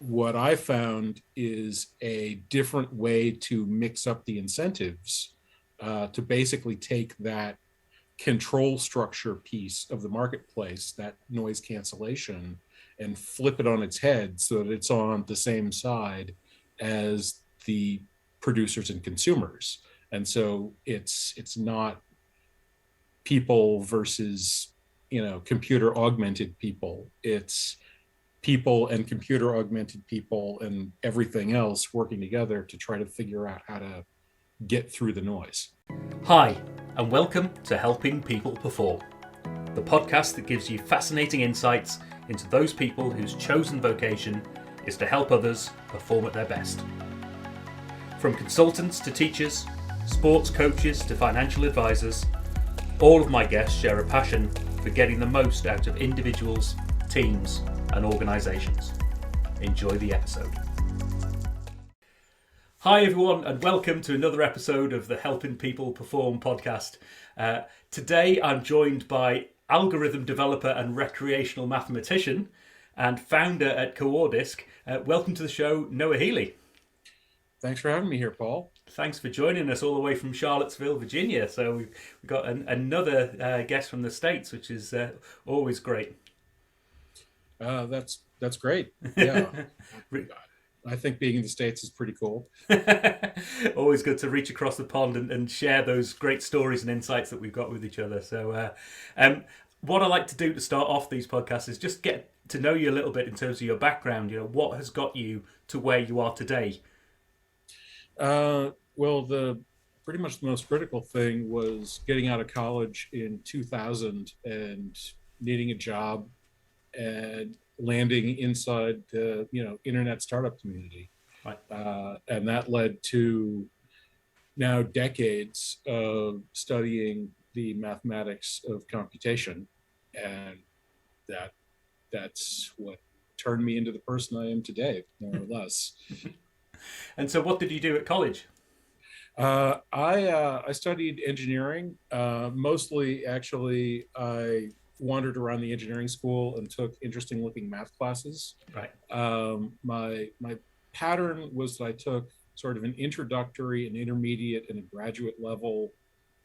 what I found is a different way to mix up the incentives to basically take that control structure piece of the marketplace, that noise cancellation, and flip it on its head so that it's on the same side as the producers and consumers. And so it's not people versus computer augmented people. It's people and computer augmented people and everything else working together to try to figure out how to get through the noise. Hi, and welcome to Helping People Perform, the podcast that gives you fascinating insights into those people whose chosen vocation is to help others perform at their best. From consultants to teachers, sports coaches to financial advisors, all of my guests share a passion for getting the most out of individuals, teams, and organisations. Enjoy the episode. Hi everyone, and welcome to another episode of the Helping People Perform podcast. Today I'm joined by algorithm developer and recreational mathematician and founder at Coordisc. Welcome to the show, Noah Healy. Thanks for having me here, Paul. Thanks for joining us all the way from Charlottesville, Virginia. So we've got another guest from the States, which is always great. That's great. Yeah. I think being in the States is pretty cool. Always good to reach across the pond and share those great stories and insights that we've got with each other. So what I like to do to start off these podcasts is just get to know you a little bit in terms of your background. What has got you to where you are today? Well, pretty much the most critical thing was getting out of college in 2000 and needing a job and landing inside the internet startup community. Right. And that led to now decades of studying the mathematics of computation, and that's what turned me into the person I am today, more or less. And so what did you do at college? I studied engineering. Mostly, actually, I wandered around the engineering school and took interesting looking math classes. Right. My pattern was that I took sort of an introductory, an intermediate, and a graduate level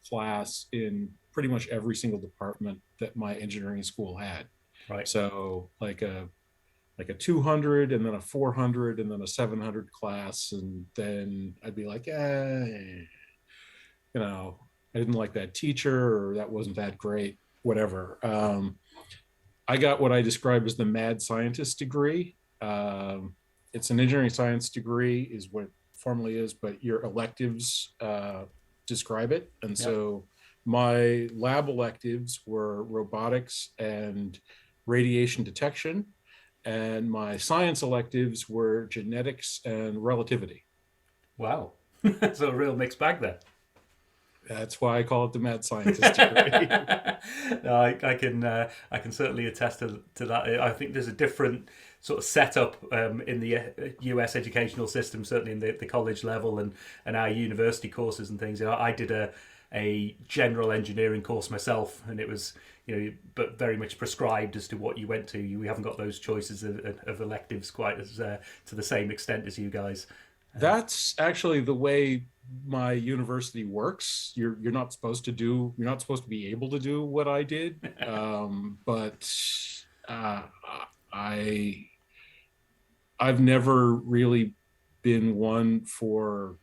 class in pretty much every single department that my engineering school had. Right. So like a 200 and then a 400 and then a 700 class. And then I'd be like, I didn't like that teacher, or that wasn't that great, whatever. I got what I describe as the mad scientist degree. It's an engineering science degree is what it formally is, but your electives describe it. And so my lab electives were robotics and radiation detection. And my science electives were genetics and relativity. Wow. So a real mixed bag there. That's why I call it the mad scientist degree. No, I can certainly attest to that. I think there's a different sort of setup in the US educational system, certainly in the college level and our university courses and things. I did a general engineering course myself, and it was but very much prescribed as to what you went to. We haven't got those choices of electives quite as to the same extent as you guys. That's actually the way my university works. You're not supposed to be able to do what I did, but I've never really been one for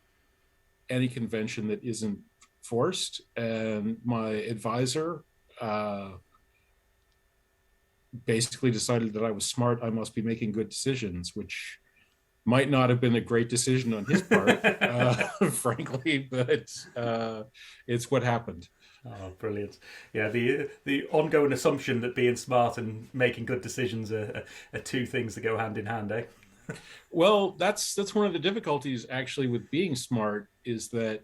any convention that isn't forced. And my advisor basically decided that I was smart. I must be making good decisions, which might not have been a great decision on his part, frankly, but it's what happened. Oh, brilliant. Yeah, the ongoing assumption that being smart and making good decisions are two things that go hand in hand, eh? Well, that's one of the difficulties actually with being smart, is that,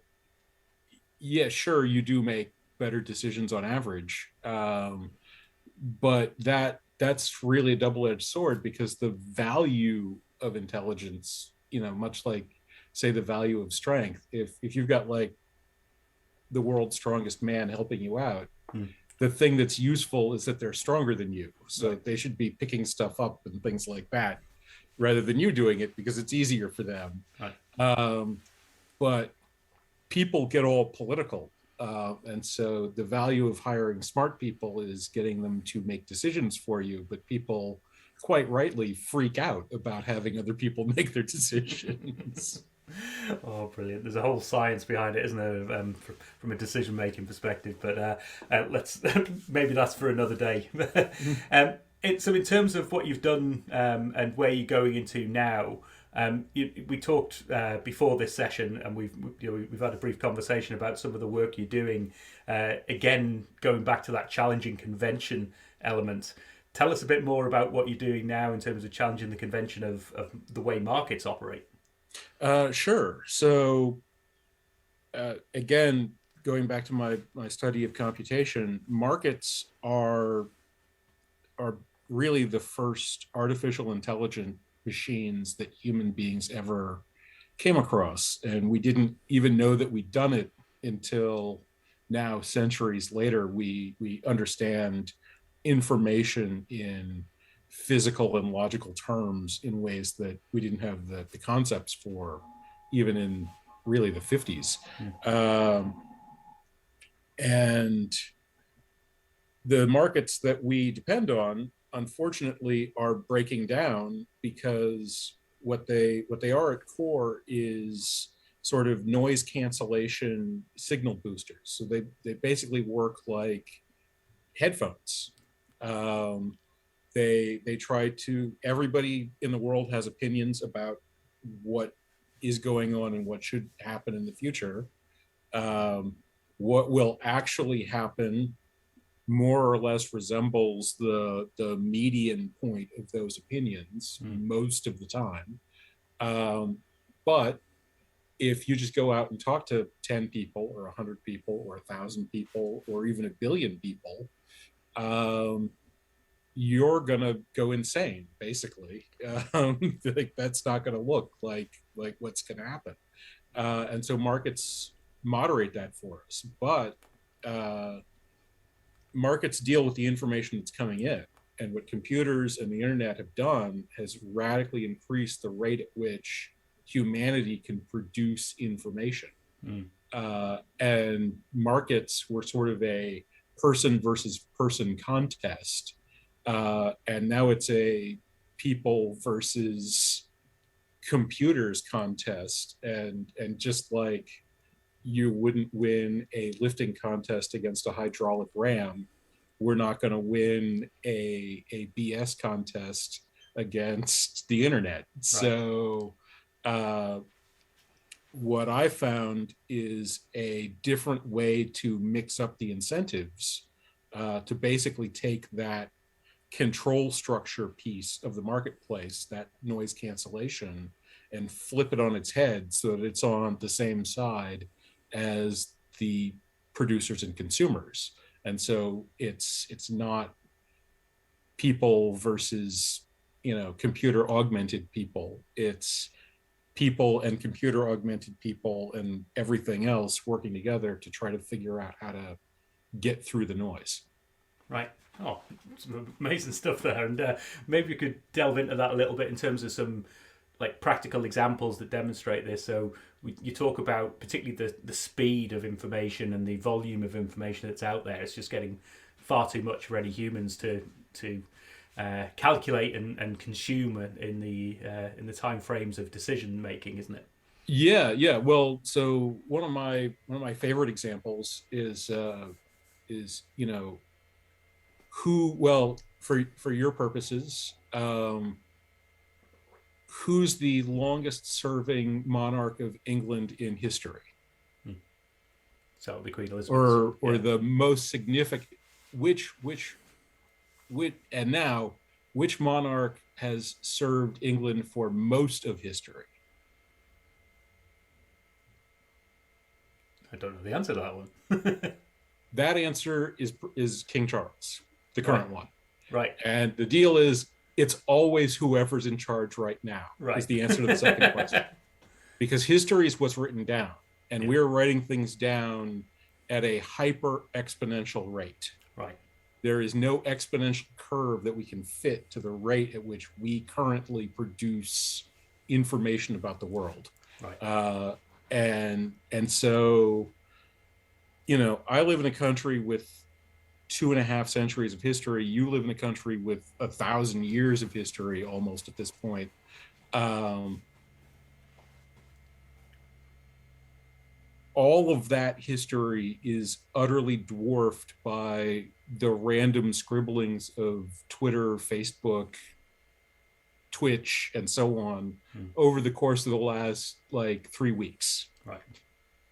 yeah, sure, you do make better decisions on average, but that's really a double-edged sword, because the value of intelligence, much like, say, the value of strength, if you've got like the world's strongest man helping you out, the thing that's useful is that they're stronger than you, so they should be picking stuff up and things like that. rather than you doing it because it's easier for them. Right. But people get all political. And so the value of hiring smart people is getting them to make decisions for you. But people quite rightly freak out about having other people make their decisions. Oh, brilliant! There's a whole science behind it, isn't there, from a decision-making perspective? But let's maybe that's for another day. So, in terms of what you've done and where you're going into now, we talked before this session, and we've had a brief conversation about some of the work you're doing. Again, going back to that challenging convention element. Tell us a bit more about what you're doing now in terms of challenging the convention of the way markets operate. Sure. So again, going back to my study of computation, markets are really the first artificial intelligent machines that human beings ever came across, and we didn't even know that we'd done it until now, centuries later. We understand information in physical and logical terms in ways that we didn't have the concepts for even in really the 50s. And the markets that we depend on, unfortunately, are breaking down because what they are at core is sort of noise cancellation signal boosters. So they basically work like headphones. They try to, everybody in the world has opinions about what is going on and what should happen in the future. What will actually happen more or less resembles the median point of those opinions most of the time. But if you just go out and talk to 10 people or 100 people or 1,000 people or even a billion people, you're gonna go insane, basically. Like, that's not gonna look like what's gonna happen. And so markets moderate that for us. But markets deal with the information that's coming in. And what computers and the internet have done has radically increased the rate at which humanity can produce information. And markets were sort of a person versus person contest. And now it's a people versus computers contest. And just like you wouldn't win a lifting contest against a hydraulic ram, we're not going to win a BS contest against the internet. Right. So what I found is a different way to mix up the incentives to basically take that control structure piece of the marketplace, that noise cancellation, and flip it on its head so that it's on the same side as the producers and consumers. And so it's not people versus, computer augmented people. It's people and computer augmented people and everything else working together to try to figure out how to get through the noise. Right. Oh, some amazing stuff there. And maybe we could delve into that a little bit in terms of some practical examples that demonstrate this. So you talk about particularly the speed of information and the volume of information that's out there. It's just getting far too much for any humans to calculate and consume in the time frames of decision making, isn't it? Yeah. Well, so one of my favorite examples is who, well, for your purposes, who's the longest serving monarch of England in history? So it'll be Queen Elizabeth. Or the most significant, which monarch has served England for most of history? I don't know the answer to that one. That answer is King Charles, the current one. Right. And the deal is, it's always whoever's in charge right now is the answer to the second question. Because history is what's written down. And we're writing things down at a hyper exponential rate. Right. there is no exponential curve that we can fit to the rate at which we currently produce information about the world. Right. And so, I live in a country with 2.5 centuries of history. You live in a country with 1,000 years of history almost at this point. Um, all of that history is utterly dwarfed by the random scribblings of Twitter, Facebook, Twitch, and so on over the course of the last like 3 weeks. Right.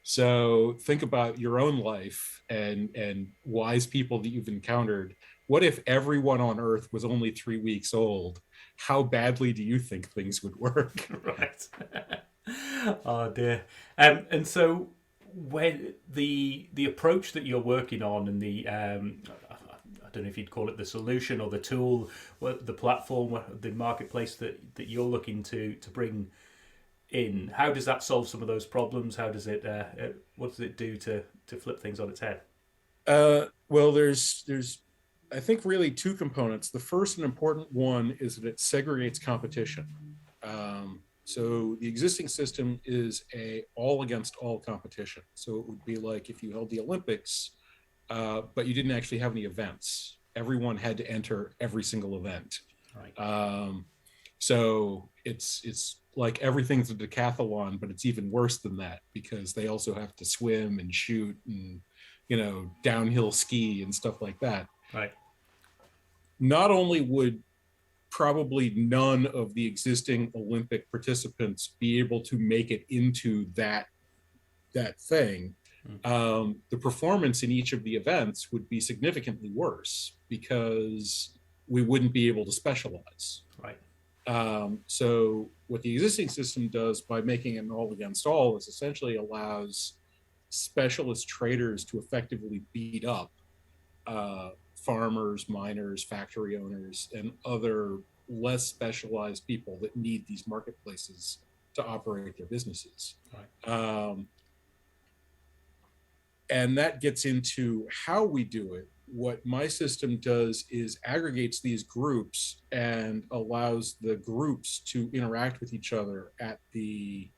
So think about your own life and wise people that you've encountered. What if everyone on Earth was only 3 weeks old? How badly do you think things would work? Right. Oh dear. And so when the approach that you're working on and the I don't know if you'd call it the solution or the tool, the platform, the marketplace that you're looking to bring in, how does that solve some of those problems? How does it what does it do to flip things on its head? Well, there's I think really two components. The first and important one is that it segregates competition. So the existing system is a all against all competition. So it would be like if you held the Olympics, but you didn't actually have any events. Everyone had to enter every single event. Right. So it's like everything's a decathlon, but it's even worse than that because they also have to swim and shoot and downhill ski and stuff like that. Right. Not only would probably none of the existing Olympic participants be able to make it into that thing, the performance in each of the events would be significantly worse because we wouldn't be able to specialize. Right. So what the existing system does by making it an all against all is essentially allows specialist traders to effectively beat up farmers, miners, factory owners, and other less specialized people that need these marketplaces to operate their businesses. Right. And that gets into how we do it. What my system does is aggregates these groups and allows the groups to interact with each other at the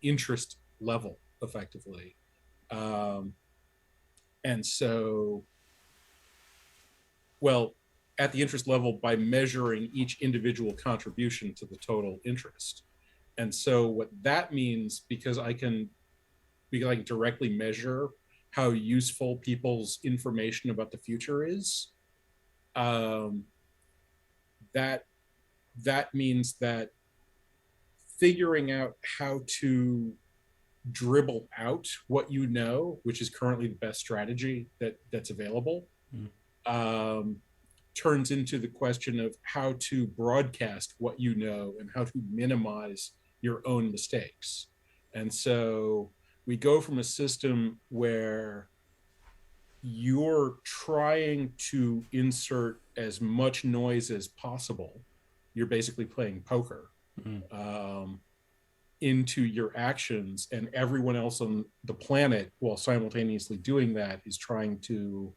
interest level effectively. And so, well, at the interest level by measuring each individual contribution to the total interest. And so what that means, because I can directly measure how useful people's information about the future is, that means that figuring out how to dribble out what you know, which is currently the best strategy that's available, turns into the question of how to broadcast what you know and how to minimize your own mistakes. And so we go from a system where you're trying to insert as much noise as possible. You're basically playing poker into your actions, and everyone else on the planet, while simultaneously doing that, is trying to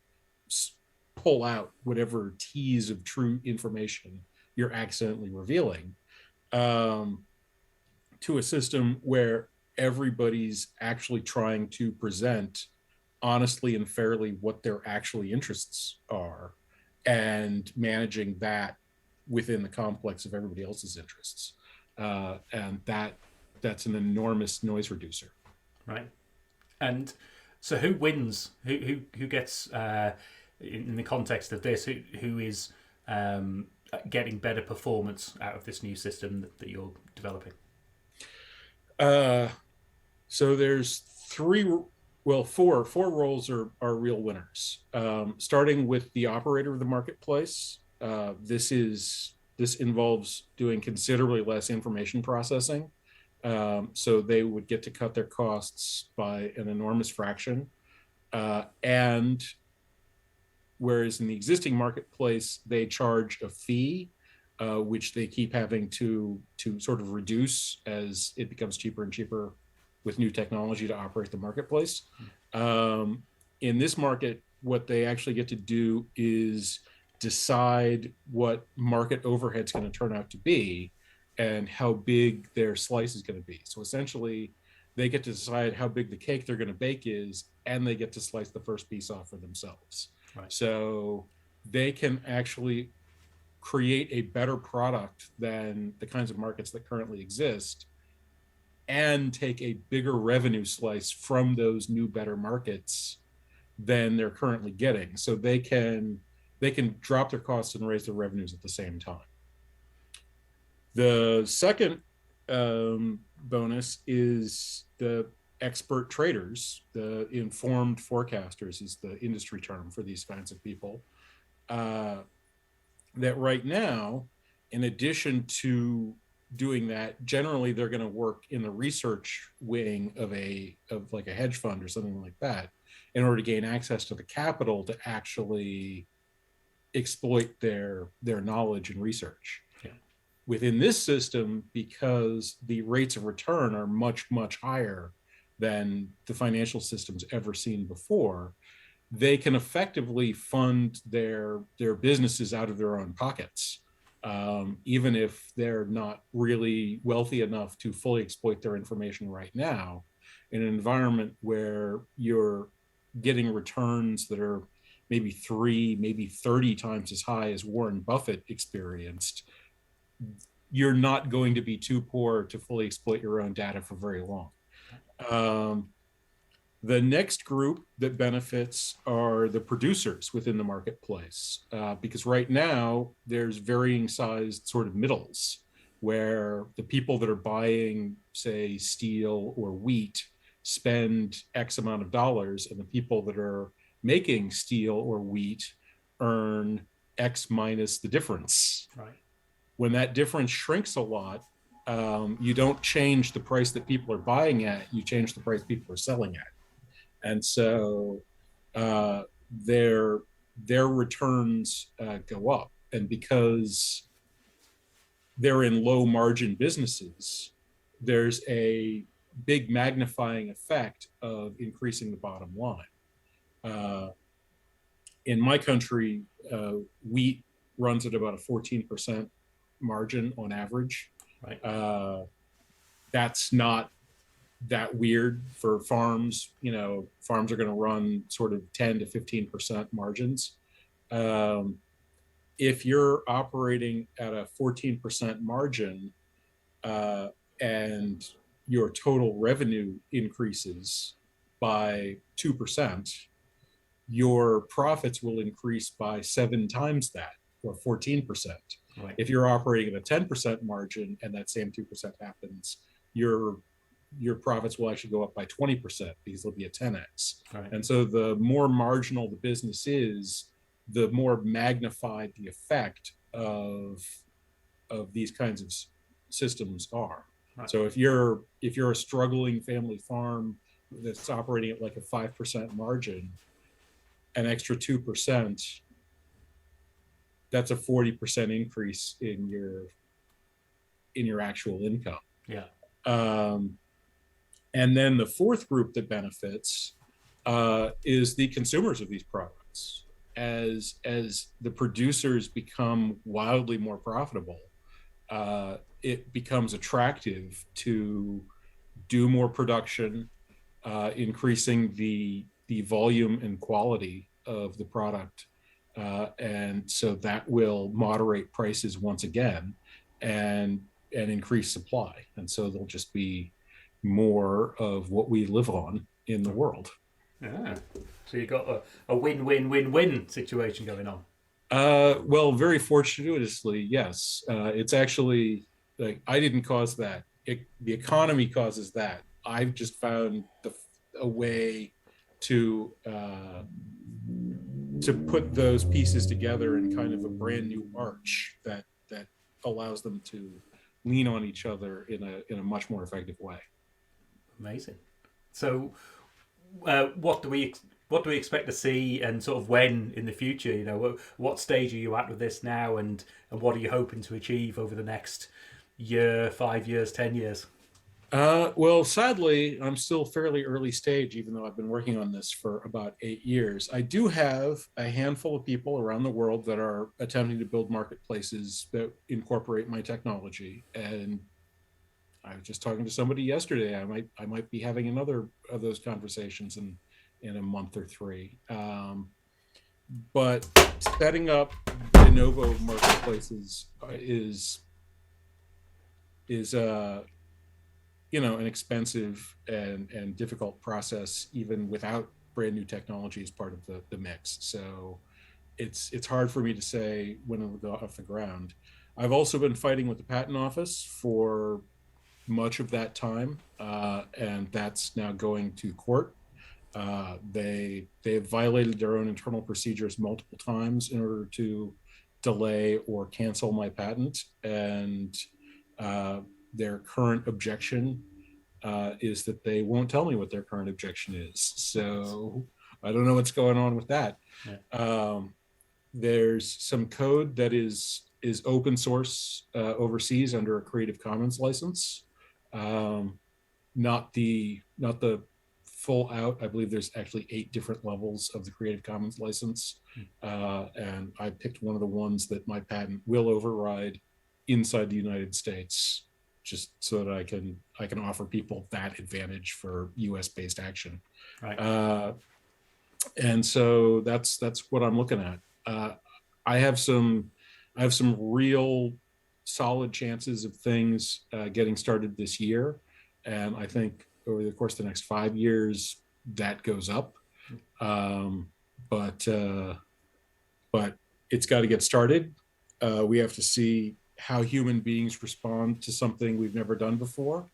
pull out whatever tease of true information you're accidentally revealing, to a system where everybody's actually trying to present honestly and fairly what their actually interests are and managing that within the complex of everybody else's interests. And that's an enormous noise reducer. Right. And so who wins? Who gets in the context of this? Who is getting better performance out of this new system that you're developing? So there's four roles are real winners. Starting with the operator of the marketplace. This involves doing considerably less information processing. So they would get to cut their costs by an enormous fraction. And whereas in the existing marketplace, they charge a fee, which they keep having to sort of reduce as it becomes cheaper and cheaper with new technology to operate the marketplace. In this market, what they actually get to do is decide what market overhead's going to turn out to be and how big their slice is going to be. So essentially, they get to decide how big the cake they're going to bake is, and they get to slice the first piece off for themselves. Right. So they can actually create a better product than the kinds of markets that currently exist and take a bigger revenue slice from those new better markets than they're currently getting. So they can drop their costs and raise their revenues at the same time. The second bonus is the expert traders. The informed forecasters is the industry term for these kinds of people. That right now, in addition to doing that, generally they're going to work in the research wing of like a hedge fund or something like that, in order to gain access to the capital to actually exploit their knowledge and research. Yeah. Within this system, because the rates of return are much, much higher than the financial system's ever seen before, they can effectively fund their businesses out of their own pockets, even if they're not really wealthy enough to fully exploit their information right now. In an environment where you're getting returns that are maybe 3, maybe 30 times as high as Warren Buffett experienced, you're not going to be too poor to fully exploit your own data for very long. The next group that benefits are the producers within the marketplace, because right now there's varying sized sort of middles where the people that are buying, say, steel or wheat spend X amount of dollars, and the people that are making steel or wheat earn X minus the difference. Right. When that difference shrinks a lot, you don't change the price that people are buying at, you change the price people are selling at. And so their returns go up. And because they're in low margin businesses, there's a big magnifying effect of increasing the bottom line. In my country, wheat runs at about a 14% margin on average. Right. That's not that weird for farms. Farms are going to run sort of 10 to 15% margins. If you're operating at a 14% margin and your total revenue increases by 2%, your profits will increase by 7 times that, or 14%. Right. If you're operating at a 10% margin and that same 2% happens, your profits will actually go up by 20% because they'll be a 10x. Right. And so the more marginal the business is, the more magnified the effect of these kinds of systems are. Right. So if you're a struggling family farm that's operating at like a 5% margin, an extra 2%, that's a 40% increase in your actual income. Yeah. And then the fourth group that benefits is the consumers of these products. As the producers become wildly more profitable, it becomes attractive to do more production, increasing the volume and quality of the product. And so that will moderate prices once again and increase supply. And so there'll just be more of what we live on in the world. Yeah. So you've got a win-win-win-win situation going on. Well, very fortuitously, yes. It's actually, like, I didn't cause that. The economy causes that. I've just found a way to put those pieces together in kind of a brand new arch that allows them to lean on each other in a much more effective way. Amazing. So, what do we expect to see, and sort of when in the future? What stage are you at with this now, and what are you hoping to achieve over the next year, 5 years, 10 years? Well, sadly, I'm still fairly early stage, even though I've been working on this for about 8 years. I do have a handful of people around the world that are attempting to build marketplaces that incorporate my technology. And I was just talking to somebody yesterday. I might be having another of those conversations in a month or three. But setting up de novo marketplaces is an expensive and difficult process, even without brand new technology as part of the mix. So it's hard for me to say when it'll go off the ground. I've also been fighting with the patent office for much of that time, and that's now going to court. They have violated their own internal procedures multiple times in order to delay or cancel my patent, and uh, their current objection is that they won't tell me what their current objection is. So I don't know what's going on with that. Yeah. There's some code that is open source overseas under a Creative Commons license. Um, not the full out. I believe there's actually 8 different levels of the Creative Commons license, and I picked one of the ones that my patent will override inside the United States, just so that I can offer people that advantage for U.S. based action. Right. And so that's what I'm looking at. I have some I have some real solid chances of things getting started this year, and I think over the course of the next 5 years that goes up. Um, but but it's got to get started. We have to see how human beings respond to something we've never done before,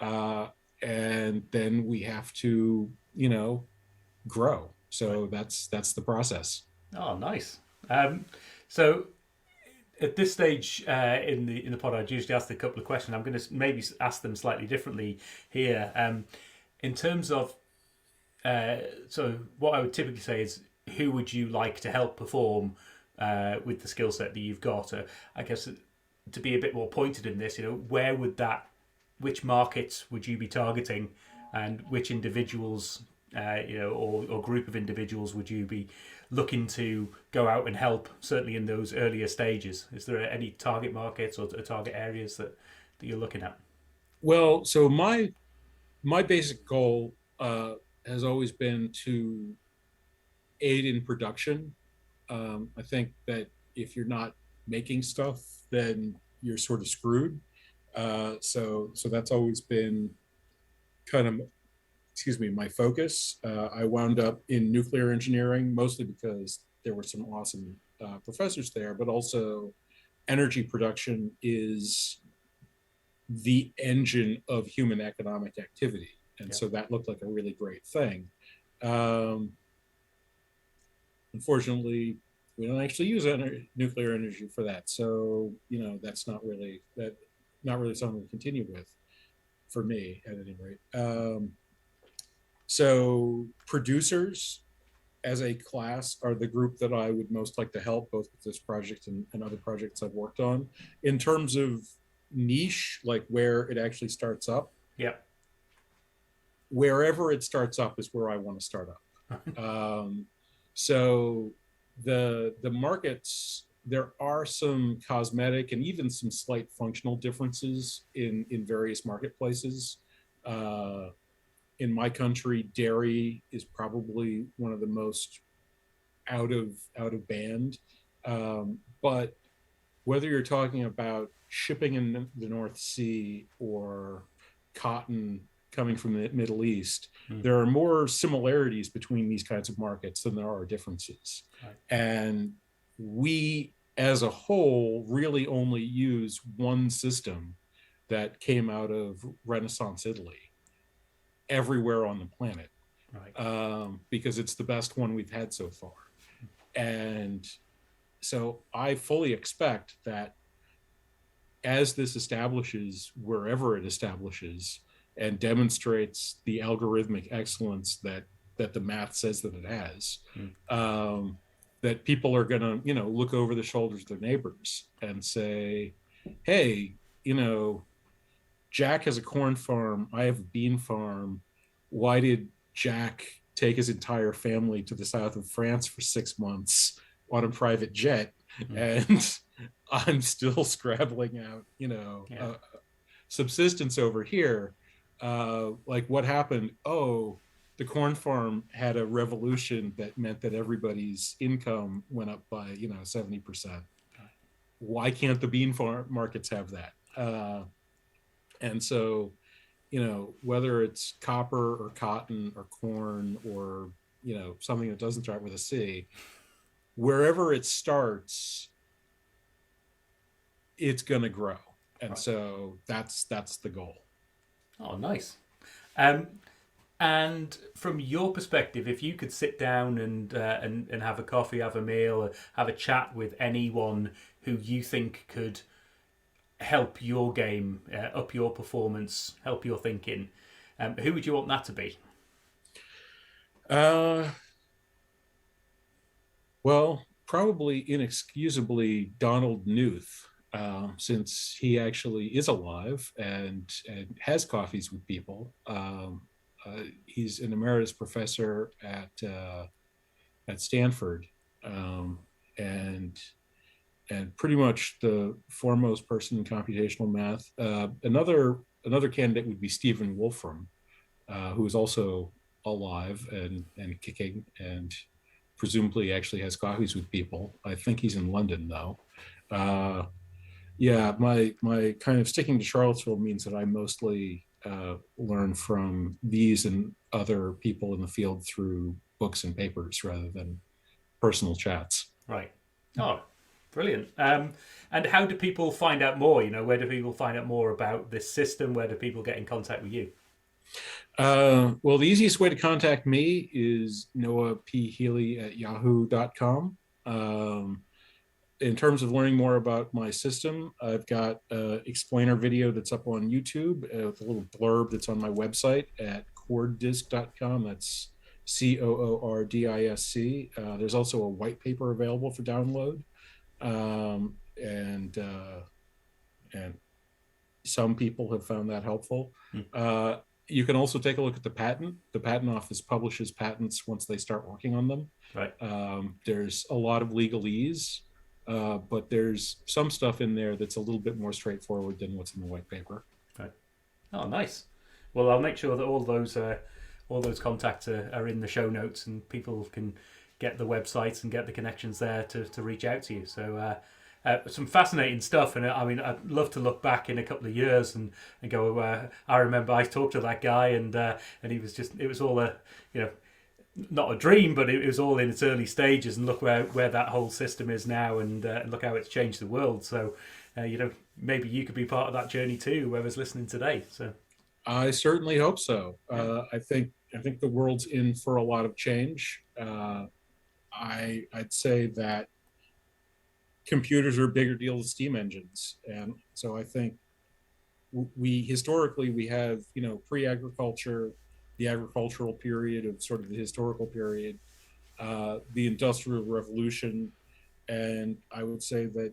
uh, and then we have to grow. Right. So that's the process. Oh, nice. So at this stage in the pod, I'd usually ask a couple of questions. I'm going to maybe ask them slightly differently here. In terms of, so what I would typically say is, who would you like to help perform with the skill set that you've got? I guess to be a bit more pointed in this, where would which markets would you be targeting, and which individuals, or group of individuals would you be looking to go out and help? Certainly in those earlier stages, is there any target markets or target areas that you're looking at? Well, so my basic goal has always been to aid in production. I think that if you're not making stuff, then you're sort of screwed. So that's always been kind of, excuse me, my focus. I wound up in nuclear engineering mostly because there were some awesome professors there, but also energy production is the engine of human economic activity. And Yeah. so that looked like a really great thing. Um, Unfortunately, we don't actually use nuclear energy for that. So, that's not really something to continue with for me at any rate. So producers as a class are the group that I would most like to help, both with this project and other projects I've worked on. In terms of niche, like where it actually starts up, Yeah. wherever it starts up is where I want to start up. So the markets, there are some cosmetic and even some slight functional differences in various marketplaces. Uh, in my country, dairy is probably one of the most out of band. But whether you're talking about shipping in the North Sea or cotton coming from the Middle East, Mm. there are more similarities between these kinds of markets than there are differences. Right. And we, as a whole, really only use one system that came out of Renaissance Italy everywhere on the planet, Right. because it's the best one we've had so far. And so I fully expect that as this establishes, wherever it establishes, and demonstrates the algorithmic excellence that the math says that it has, Mm. that people are going to look over the shoulders of their neighbors and say, hey, you know Jack has a corn farm, I have a bean farm. Why did Jack take his entire family to the south of France for 6 months on a private jet? And I'm still scrabbling out, subsistence over here. Like, what happened? Oh, the corn farm had a revolution that meant that everybody's income went up by 70%. Why can't the bean farm markets have that? And so, whether it's copper or cotton or corn or something that doesn't start with a C, wherever it starts, it's going to grow. And so that's the goal. Oh, nice. And from your perspective, if you could sit down and have a coffee, have a meal, have a chat with anyone who you think could help your game, up your performance, help your thinking, who would you want that to be? Well, probably inexcusably Donald Knuth, since he actually is alive and has coffees with people. He's an emeritus professor at Stanford, and pretty much the foremost person in computational math. Another candidate would be Stephen Wolfram, who is also alive and kicking, and presumably actually has coffees with people. I think he's in London though. Yeah, my kind of sticking to Charlottesville means that I mostly learn from these and other people in the field through books and papers rather than personal chats. Right. Oh, brilliant. And how do people find out more? Where do people find out more about this system? Where do people get in contact with you? Well, the easiest way to contact me is Noah P. Healy at yahoo.com. In terms of learning more about my system, I've got an explainer video that's up on YouTube with a little blurb that's on my website at coordisc.com. That's COORDISC. There's also a white paper available for download. And some people have found that helpful. You can also take a look at the patent. The patent office publishes patents once they start working on them. Right. There's a lot of legalese. But there's some stuff in there that's a little bit more straightforward than what's in the white paper. Right. Oh, nice. Well, I'll make sure that all those contacts are in the show notes, and people can get the websites and get the connections there to reach out to you. So some fascinating stuff. And I mean, I'd love to look back in a couple of years and go, I remember I talked to that guy, and he was it was all not a dream, but it was all in its early stages, and look where that whole system is now, and look how it's changed the world. So, maybe you could be part of that journey too, whoever's listening today. So, I certainly hope so. I think the world's in for a lot of change. I'd say that computers are a bigger deal than steam engines, and so I think we historically have pre-agriculture, the agricultural period of sort of the historical period, the Industrial Revolution, and I would say that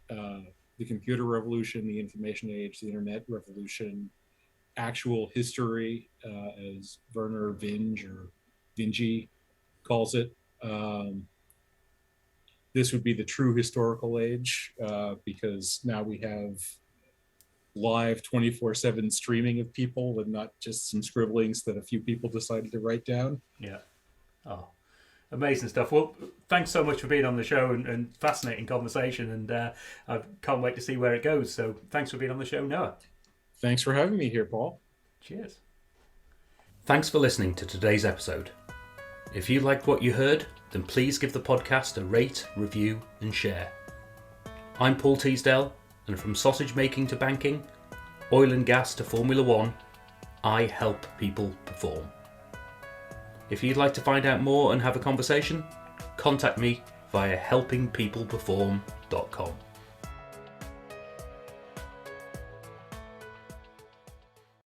the computer revolution, the information age, the internet revolution, actual history, as Werner Vinge or Vinci calls it, this would be the true historical age, because now we have live 24/7 streaming of people and not just some scribblings that a few people decided to write down. Yeah. Oh, amazing stuff. Well, thanks so much for being on the show, and fascinating conversation, and I can't wait to see where it goes. So thanks for being on the show, Noah. Thanks for having me here, Paul. Cheers. Thanks for listening to today's episode. If you liked what you heard, then please give the podcast a rate, review, and share. I'm Paul Teasdale, and from sausage making to banking, oil and gas to Formula One, I help people perform. If you'd like to find out more and have a conversation, contact me via helpingpeopleperform.com.